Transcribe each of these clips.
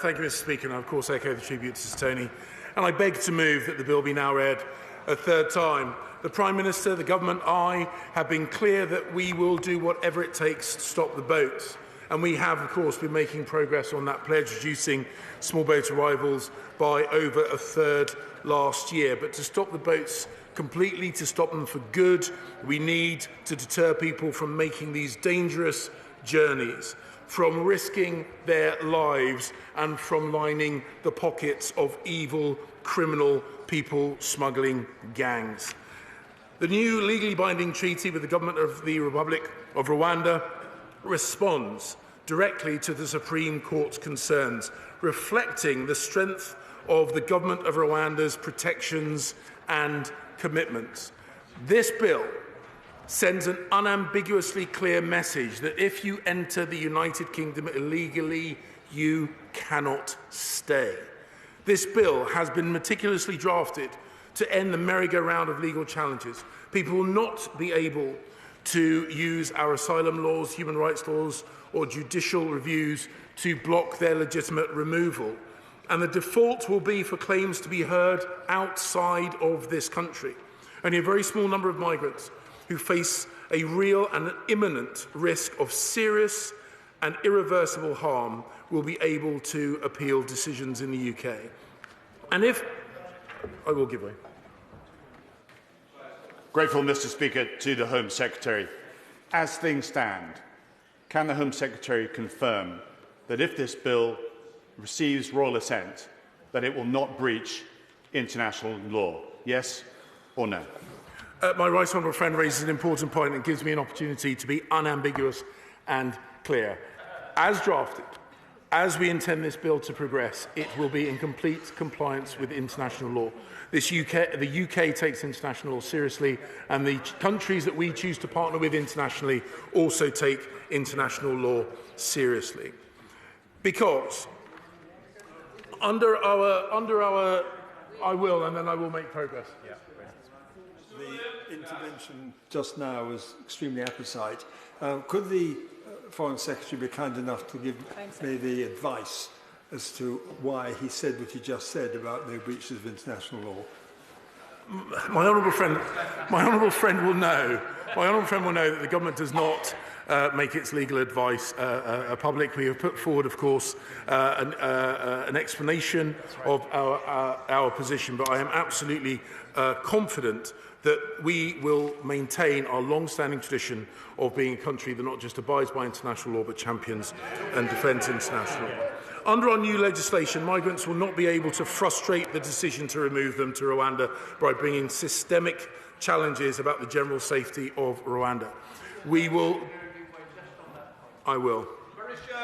Thank you, Mr. Speaker, and I of course echo the tribute to Sir Tony. And I beg to move that the bill be now read a third time. The Prime Minister, the Government, I have been clear that we will do whatever it takes to stop the boats. And we have, of course, been making progress on that pledge, reducing small boat arrivals by over a third last year. But to stop the boats completely, to stop them for good, we need to deter people from making these dangerous journeys, from risking their lives and from lining the pockets of evil, criminal people smuggling gangs. The new legally binding treaty with the government of the Republic of Rwanda responds directly to the Supreme Court's concerns, reflecting the strength of the government of Rwanda's protections and commitments. This bill sends an unambiguously clear message that if you enter the United Kingdom illegally, you cannot stay. This bill has been meticulously drafted to end the merry-go-round of legal challenges. People will not be able to use our asylum laws, human rights laws, or judicial reviews to block their legitimate removal. And the default will be for claims to be heard outside of this country. Only a very small number of migrants who face a real and an imminent risk of serious and irreversible harm will be able to appeal decisions in the UK. And if... I will give way. Grateful, Mr. Speaker, to the Home Secretary. As things stand, can the Home Secretary confirm that if this bill receives royal assent, that it will not breach international law? Yes or no? My right honourable friend raises an important point and gives me an opportunity to be unambiguous and clear. As drafted, as we intend this bill to progress, it will be in complete compliance with international law. The UK takes international law seriously, and the countries that we choose to partner with internationally also take international law seriously. Because under our I will, and then I will make progress. Yeah. The intervention just now was extremely apposite. Could the Foreign Secretary be kind enough to give me the advice as to why he said what he just said about no breaches of international law? My honourable friend will know. My honourable friend will know that the government does not make its legal advice public. We have put forward, of course, an explanation of our position, but I am absolutely confident that we will maintain our long-standing tradition of being a country that not just abides by international law but champions and defends international law. Under our new legislation, migrants will not be able to frustrate the decision to remove them to Rwanda by bringing systemic challenges about the general safety of Rwanda. I will.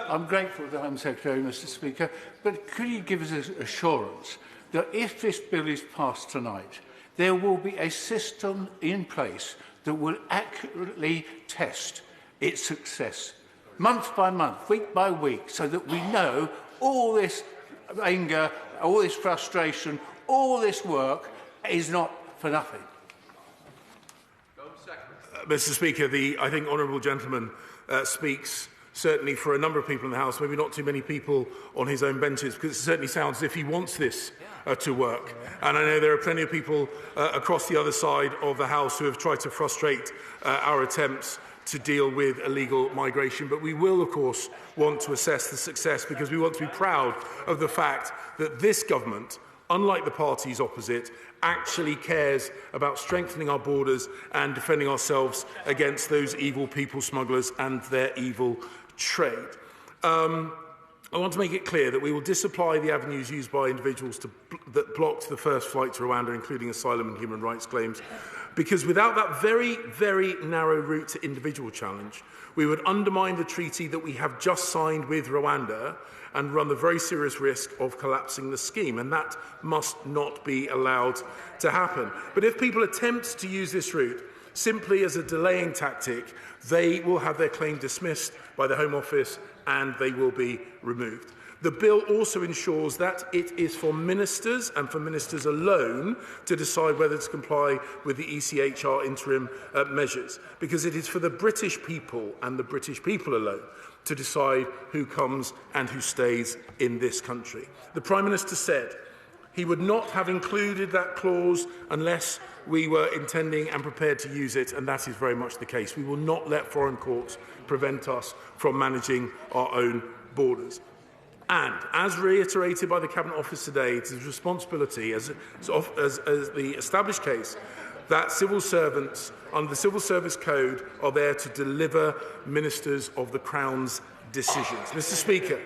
I'm grateful to the Home Secretary, Mr. Speaker, but could you give us assurance that if this bill is passed tonight, there will be a system in place that will accurately test its success, month by month, week by week, so that we know all this anger, all this frustration, all this work is not for nothing? Mr. Speaker, I think honourable gentleman speaks certainly for a number of people in the House, maybe not too many people on his own benches, because it certainly sounds as if he wants this to work. And I know there are plenty of people across the other side of the House who have tried to frustrate our attempts to deal with illegal migration. But we will, of course, want to assess the success, because we want to be proud of the fact that this government, unlike the parties opposite, actually cares about strengthening our borders and defending ourselves against those evil people smugglers and their evil trade. I want to make it clear that we will disapply the avenues used by individuals that blocked the first flight to Rwanda, including asylum and human rights claims, because without that very, very narrow route to individual challenge, we would undermine the treaty that we have just signed with Rwanda and run the very serious risk of collapsing the scheme, and that must not be allowed to happen. But if people attempt to use this route simply as a delaying tactic, they will have their claim dismissed by the Home Office and they will be removed. The bill also ensures that it is for ministers and for ministers alone to decide whether to comply with the ECHR interim measures, because it is for the British people and the British people alone to decide who comes and who stays in this country. The Prime Minister said he would not have included that clause unless we were intending and prepared to use it, and that is very much the case. We will not let foreign courts prevent us from managing our own borders. And, as reiterated by the Cabinet Office today, it is a responsibility, as the established case, that civil servants under the Civil Service Code are there to deliver ministers of the Crown's decisions. Mr. Speaker,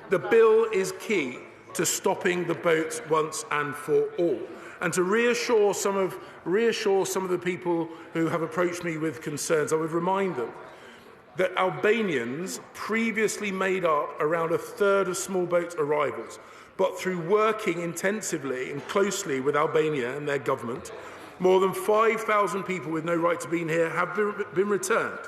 the bill is key to stopping the boat once and for all, and to reassure some of the people who have approached me with concerns. I would remind them that Albanians previously made up around a third of small boat arrivals, but through working intensively and closely with Albania and their government, more than 5,000 people with no right to be here have been returned.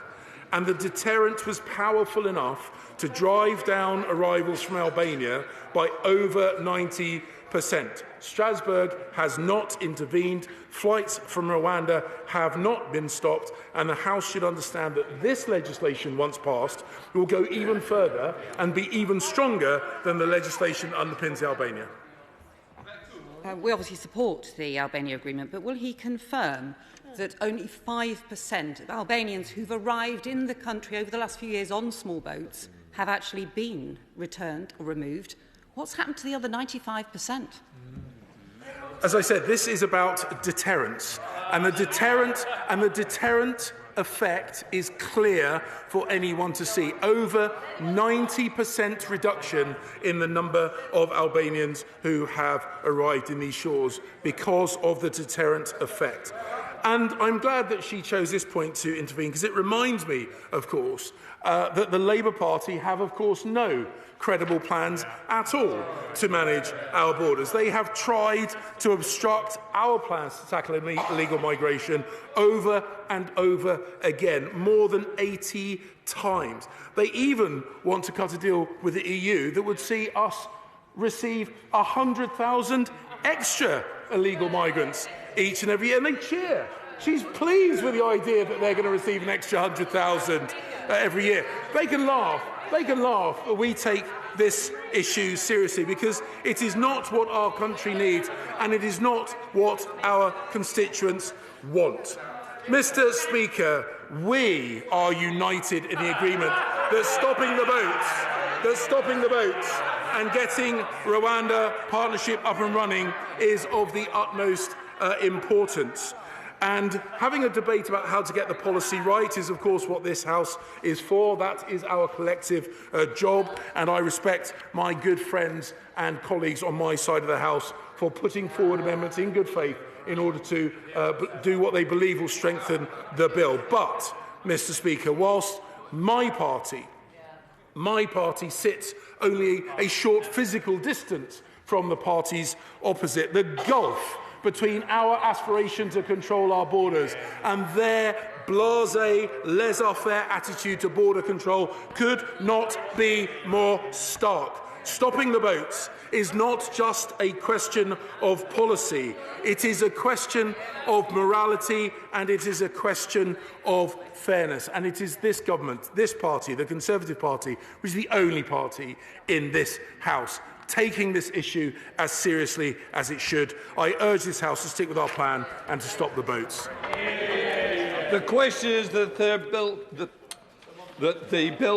And the deterrent was powerful enough to drive down arrivals from Albania by over 90%. Strasbourg has not intervened. Flights from Rwanda have not been stopped, and the House should understand that this legislation, once passed, will go even further and be even stronger than the legislation that underpins Albania. We obviously support the Albania agreement, but will he confirm that only 5% of Albanians who've arrived in the country over the last few years on small boats have actually been returned or removed? What's happened to the other 95%? As I said, this is about deterrence, and the deterrent effect is clear for anyone to see. Over 90% reduction in the number of Albanians who have arrived in these shores because of the deterrent effect. And I'm glad that she chose this point to intervene, because it reminds me, of course, that the Labour Party have, of course, no credible plans at all to manage our borders. They have tried to obstruct our plans to tackle illegal migration over and over again, more than 80 times. They even want to cut a deal with the EU that would see us receive 100,000 extra illegal migrants each and every year, and they cheer. She's pleased with the idea that they're going to receive an extra 100,000 every year. They can laugh, but we take this issue seriously, because it is not what our country needs, and it is not what our constituents want. Mr. Speaker, we are united in the agreement that stopping the boats and getting Rwanda partnership up and running is of the utmost importance. And having a debate about how to get the policy right is, of course, what this House is for. That is our collective job, and I respect my good friends and colleagues on my side of the House for putting forward amendments in good faith in order to do what they believe will strengthen the bill. But, Mr. Speaker, whilst my party sits only a short physical distance from the parties opposite, the gulf between our aspiration to control our borders and their blasé, laissez-faire attitude to border control could not be more stark. Stopping the boats is not just a question of policy. It is a question of morality, and it is a question of fairness. And it is this government, this party, the Conservative Party, which is the only party in this House taking this issue as seriously as it should. I urge this House to stick with our plan and to stop the boats. The question is that the bill